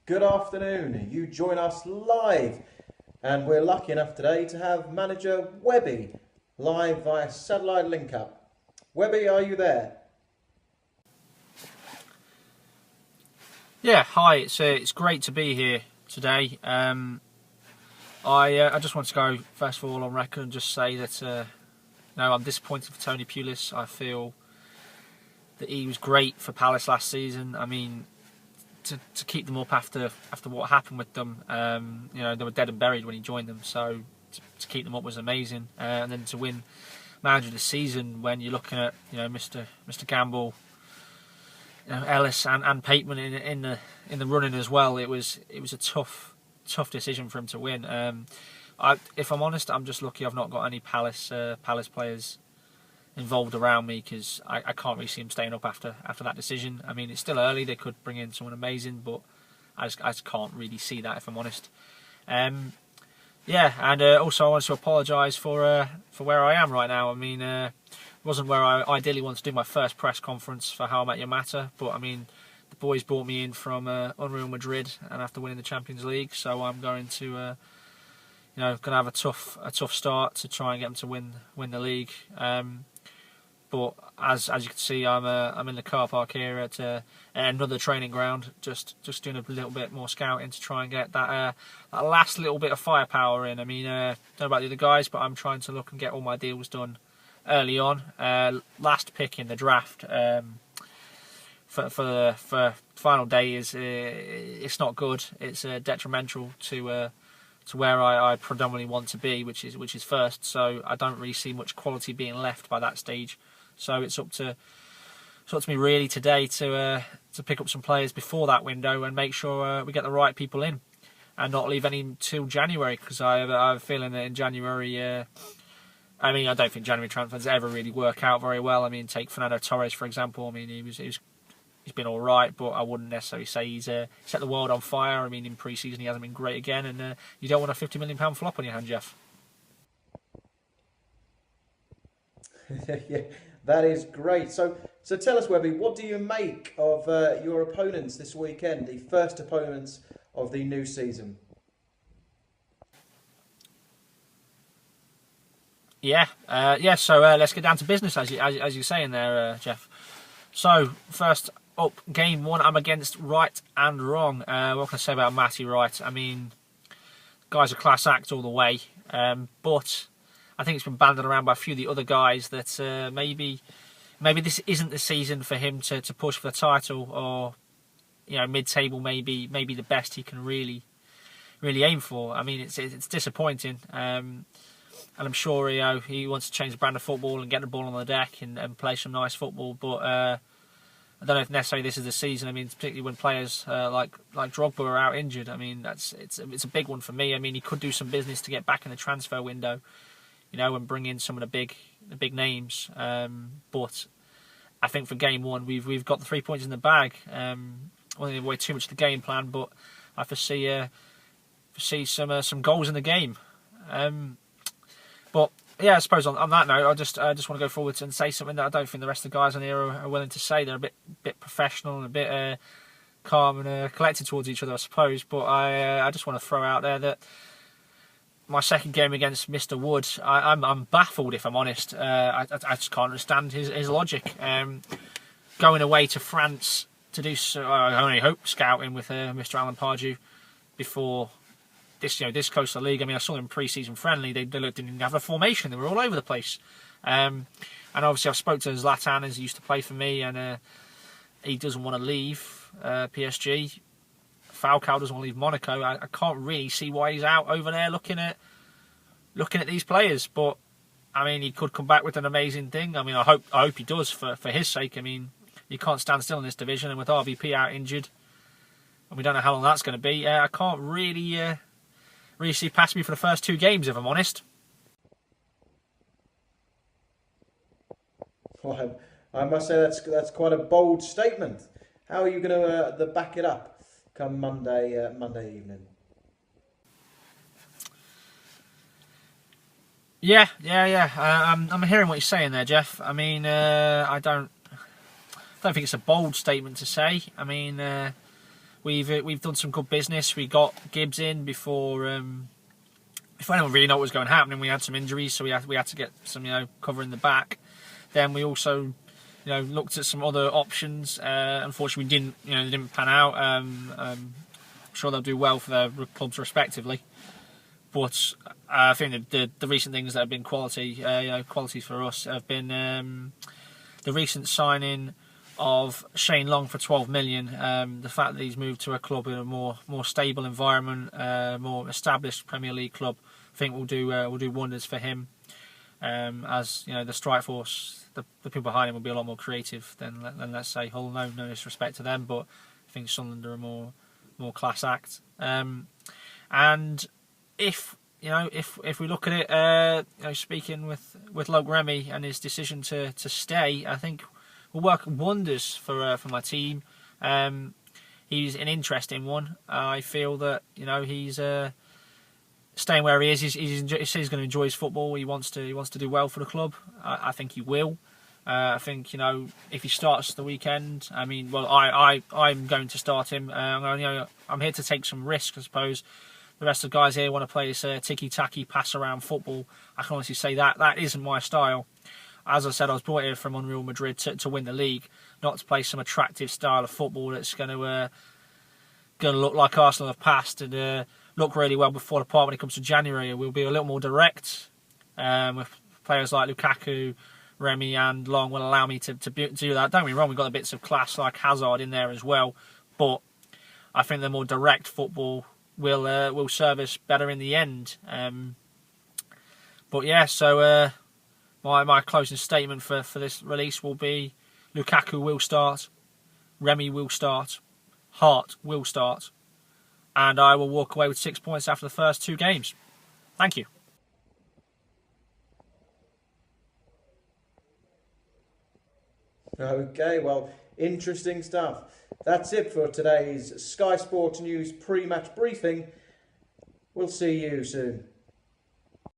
Good afternoon. You join us live, and we're lucky enough today to have manager Webby live via satellite link up. Webby, are you there? Yeah, hi. It's great to be here today. I just want to go first of all on record and just say that no, I'm disappointed for Tony Pulis. I feel that he was great for Palace last season. I mean, to keep them up after what happened with them, they were dead and buried when he joined them. So to keep them up was amazing, and then to win manager of the season when you're looking at Mr. Gamble, Ellis and Pateman in the running as well. It was a tough decision for him to win. If I'm honest, I'm just lucky I've not got any Palace players involved around me, because I can't really see him staying up after that decision. I mean, it's still early; they could bring in someone amazing, but I just can't really see that, if I'm honest. Also I wanted to apologise for where I am right now. I mean, it wasn't where I ideally wanted to do my first press conference for How I Met Your Matter, but I mean, the boys brought me in from Unreal Madrid, and after winning the Champions League, so I'm going to going to have a tough start to try and get them to win the league. But as you can see, I'm in the car park here at another training ground, just doing a little bit more scouting to try and get that last little bit of firepower in. I mean, don't know about the other guys, but I'm trying to look and get all my deals done early on. Last pick in the draft for final day is it's not good. It's detrimental to where I predominantly want to be, which is first. So I don't really see much quality being left by that stage. So it's up to me really today to pick up some players before that window and make sure we get the right people in, and not leave any till January, because I have a feeling that in January, I mean, I don't think January transfers ever really work out very well. I mean, take Fernando Torres for example. I mean, he's been all right, but I wouldn't necessarily say he's set the world on fire. I mean, in pre-season he hasn't been great again, and you don't want a £50 million flop on your hand, Geoff. Yeah, that is great. So tell us, Webby, what do you make of your opponents this weekend, the first opponents of the new season? So let's get down to business, as you're saying there, Geoff. So first up, game one, I'm against Right and Wrong. What can I say about Matty Wright? I mean, guy's a class act all the way, but I think it's been banded around by a few of the other guys that maybe this isn't the season for him to push for the title, or mid-table maybe the best he can really aim for. I mean, it's disappointing, and I'm sure he wants to change the brand of football and get the ball on the deck and play some nice football, but I don't know if necessarily this is the season. I mean, particularly when players like Drogba are out injured. I mean, it's a big one for me. I mean, he could do some business to get back in the transfer window, and bring in some of the big names. But I think for game one, we've got the 3 points in the bag. I won't give away too much of the game plan, but I foresee some goals in the game. But yeah, I suppose on that note, I just want to go forward and say something that I don't think the rest of the guys on here are willing to say. They're a bit professional and a bit calm and collected towards each other, I suppose. But I just want to throw out there that my second game against Mr. Wood, I'm baffled, if I'm honest. I just can't understand his logic. Going away to France to do so, I only hope scouting with Mr. Alan Pardew before this coastal league. I mean, I saw them in pre-season friendly. They didn't have a formation. They were all over the place. And obviously, I've spoke to Zlatan, as he used to play for me, and he doesn't want to leave PSG. Falcao doesn't want to leave Monaco. I can't really see why he's out over there looking at these players. But I mean, he could come back with an amazing thing. I mean, I hope he does for his sake. I mean, you can't stand still in this division, and with RVP out injured, and we don't know how long that's going to be. I can't really see past me for the first two games, if I'm honest. Well, I must say that's quite a bold statement. How are you going to back it up come Monday evening? Yeah. I'm hearing what you're saying there, Geoff. I mean, I don't think it's a bold statement to say. I mean, we've done some good business. We got Gibbs in before anyone really knew what was going to happen, and we had some injuries, so we had to get some cover in the back. Then we also looked at some other options. Unfortunately, they didn't pan out. I'm sure they'll do well for their clubs respectively. But I think the recent things that have been quality for us have been the recent signing of Shane Long for 12 million. The fact that he's moved to a club in a more stable environment, more established Premier League club, I think will do wonders for him. As the strike force, the people behind him will be a lot more creative than let's say Hull. No disrespect to them, but I think Sunderland are a more class act. And if we look at it, speaking with Logan Remy and his decision to stay, I think will work wonders for my team. He's an interesting one. I feel that he's staying where he is. He says he's going to enjoy his football. He wants to do well for the club. I think he will. I think if he starts the weekend, I'm going to start him. I'm here to take some risks, I suppose. The rest of the guys here want to play this ticky-tacky, pass-around football. I can honestly say that isn't my style. As I said, I was brought here from Real Madrid to win the league, not to play some attractive style of football that's going to look like Arsenal have passed and look really well before the part when it comes to January. We'll be a little more direct with players like Lukaku, Remy and Long will allow me to do that. Don't get me wrong, we've got the bits of class like Hazard in there as well, but I think the more direct football will serve us better in the end. But yeah, so my closing statement for this release will be: Lukaku will start, Remy will start, Hart will start, and I will walk away with 6 points after the first 2 games. Thank you. Okay, well, interesting stuff. That's it for today's Sky Sports News pre-match briefing. We'll see you soon.